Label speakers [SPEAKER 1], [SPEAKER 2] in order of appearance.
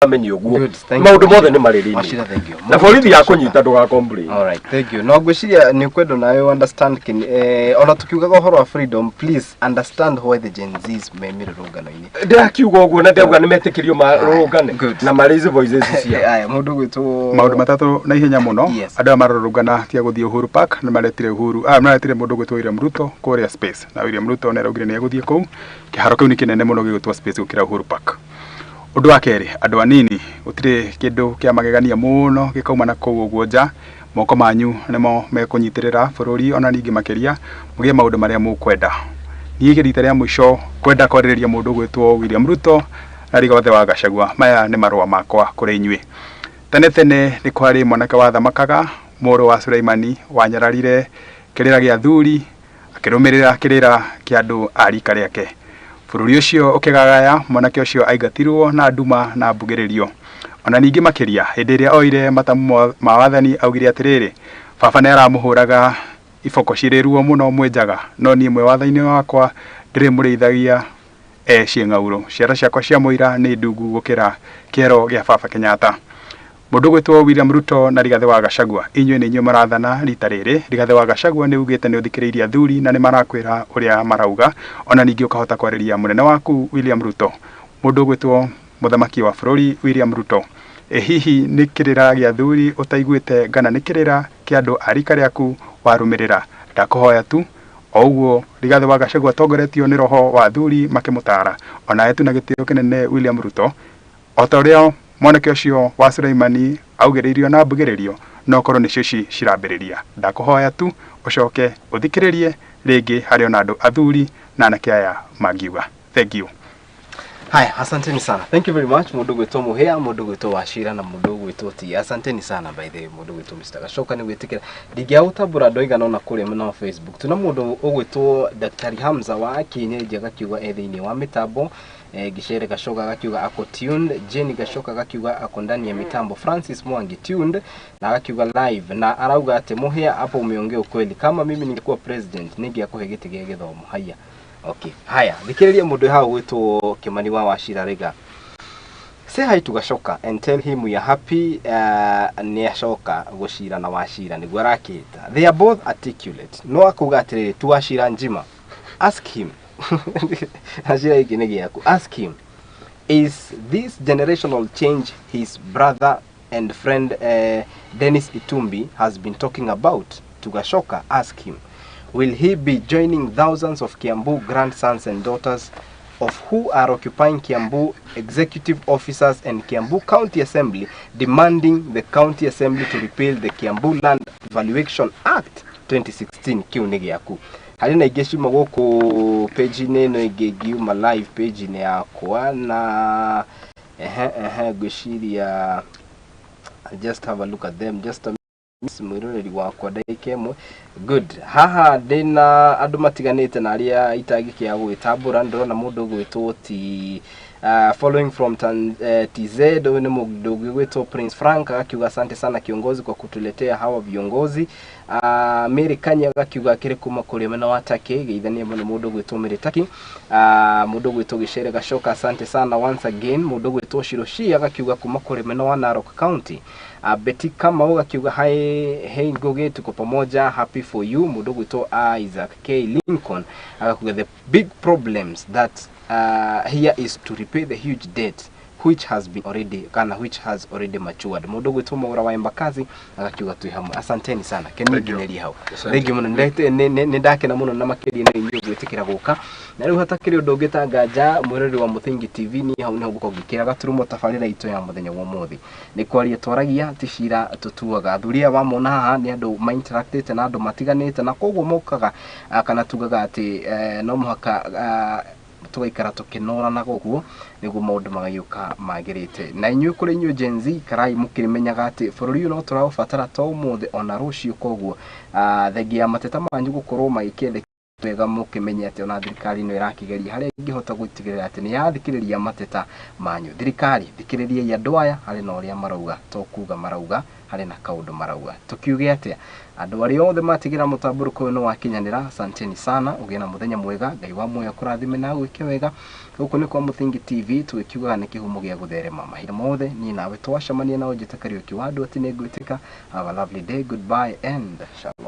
[SPEAKER 1] amenye uguo maundu mothe ni mariri na borithi ya kunyita nduga complain.
[SPEAKER 2] All right, thank you. No gwiciria ni kwendo nayo understand kin ona tukiugaga uhoro wa freedom, please understand why the Gen Zs memire rungano-ini.
[SPEAKER 1] Ndakiuga uguo na ndauga ni metikirio marungane na marize voices cia
[SPEAKER 2] aya mundu gwitwo
[SPEAKER 3] maundu matatu na ihenya muno andu mararungana tia guthie Uhuru Park na maretire Uhuru maretire mundu gwitwo William Ruto kuria space na William Ruto ne raugire ni aguthie kou kiharo kiu ni kinene muno gigutwa space gukira Uhuru Park. Undu wa keri andu anini utire kindu kia magegania muno gikauma na kou uguo nja moko manyu nimo mekunyitirira bururi ona ningi makeria mugie maundu maria mukwenda ni igirita ria mwisho kwenda kwariria mundu gwitwo William Ruto na Rigathi wa Gachagua. Maya ni marua makwa kuri inyui. Tene ni kwari mwanake wa thamakaga muru wa Suleimani wanyararire kirira gia thuri akirumirira kirira kia andu arika riake. Bururi ucio ukigagaya mwanake ucio aigatirwo na nduma na mbugiririo. Ona ningi makiria hindi iria oire matamu ma wathani augire atiriri baba ne aramuhuraga iboko cirirwo muno mwenjaga no ni mwe wathaini wakwa ndire murithagia cieng'auro ciara ciakwa cia muira ni ndungu gukira kiero gia baba Kenyatta. Mundu gwitwo William Ruto na Rigathi wa Gachagua inywe ni inywe marathana rita riri. Rigathi wa Gachagua ni ugite ni uthikiriria thuri na ni marakwira uria marauga ona ningi ukahota kwariria munene waku William Ruto. Mundu gwitwo muthamaki wa bururi William Ruto hihi ni kirira gia thuri utaiguite ngana ni kirira kia andu arika riaku warumirira ndakuhoya tu oguo Rigathi wa Gachagua tongoretio ni roho wa thuri makimutara ona etu na gitio kinene William Ruto otorio mwanake ucio wa Suleimani augiririo na mbugiririo no korwo nicio cirambiriria ndakuhoya tu ucoke uthikiririe ringi hari ona andu athuri na anake aya mangiuga. Thank you.
[SPEAKER 2] Haya, asanteni sana. Thank you very much. Mundu gwitwo Muhia, mundu gwitwo Wachira na mundu gwitwo Ti. Asanteni sana by the way, mundu gwitwo Mr. Gachoka ni gwitikira. Ndigiautabura ndoigana ona kuri na Facebook. Tuna mundu ugwitwo Daktari Hamza wa Kinyeji agakiuga ethiini wa mitambo. Gichere Gachoka agakiuga ako tuned, Jenny Gachoka agakiuga ako ndani ya mitambo, Francis Mwangi tuned na agakiuga live na arauga ati Muhia hapo umeongea ukweli, kama mimi ningekuwa president ningeakuhe giti gia githomo. Haya. Okay. Haya, thikiriria mundu hau gwitwo Kimani wa Wachira rega. Say hi to Gachoka and tell him we are happy ni Gachoka gucira na Wachira ni gwarakita. They are both articulate. No akuga atiriri tu Wachira njima. Ask him. Wachira iki ni giaku. Ask him. Is this generational change his brother and friend Dennis Itumbi has been talking about? To Gachoka, ask him. Will he be joining thousands of Kiambu grandsons and daughters of who are occupying Kiambu executive officers and Kiambu County Assembly, demanding the County Assembly to repeal the Kiambu Land Valuation Act 2016? Kiu nigi yaku. Halina igeshima woko page neno igegiuma live page ne yakwa na gushiria. I'll just have a look at them just a mwiroreri wakwa daikemwe. Good. Haha dena andu matiganite na aria itagiki ya gwitambura ndorona mundu gwitwo Ti following from TZ ni mundu gwitwo Prince Frank akiuga asante sana kiongozi kwa kutuletea hawa viongozi. Mary Kanya akiuga kire kuma kuri mena watake geithania muno mundu gwitwo Mary Taki. Mundu gwitwo Gichere Gachoka asante sana once again. Mundu gwitwo Shiroshi akiuga kuma kuri mena wa Narok County. Betty kama akiuga hey Ngoge tuko pamoja, happy for you. Mundu gwitwo Isaac K Lincoln akakuga the big problems that here is to repay the huge debt which has already matured. Mundu gwitwo Mwaura wa Embakazi akakiuga tu hamwe. Asanteni sana kenigireri hau. Thank you muno. Ndake na muno na makeri na inyo gwitikira guka na riu hatakiri undu ngitanganja mwirori wa Muthingi TV ni hau niho gukogikira gaturumo tabarira ito ya muthenya wa muthi ni kwaria twaragia tishira tutuaga thuria wa mona haha ni andu ma interactite na andu matiganite na koguo mokaga kana tugaga ati no muhaka tugaikara tukinorana goguo niguo maundu magayuka magirite na inyuĩ kuri inyuĩ Gen Z karai mukirimenyaga ati bururi no turabatara to muthi ona rucio koguo thengia mateta manyu gukorwo magikende twega mukimenya ati ona thirikari no irakigeria haria ingihota gutigirira ati ni yathikiriria mateta manyu. Thirikari thikiriria andu aya hari na uria marauga to kuga marauga hari na kaundu marauga tukiuge atia andu ari othe matigira mutamburuko no wakinyanira. Asanteni sana, ugie na muthenya mwega, Ngai wa muoyo kurathime na gwike wega. Guku ni kwa Muthingi TV tukiuga ni kihumo gia gutherema mahira mothe ni nawe twacemania na ujite Kariuki wa andu ati ni ngwitika. Have a lovely day, goodbye and shalom.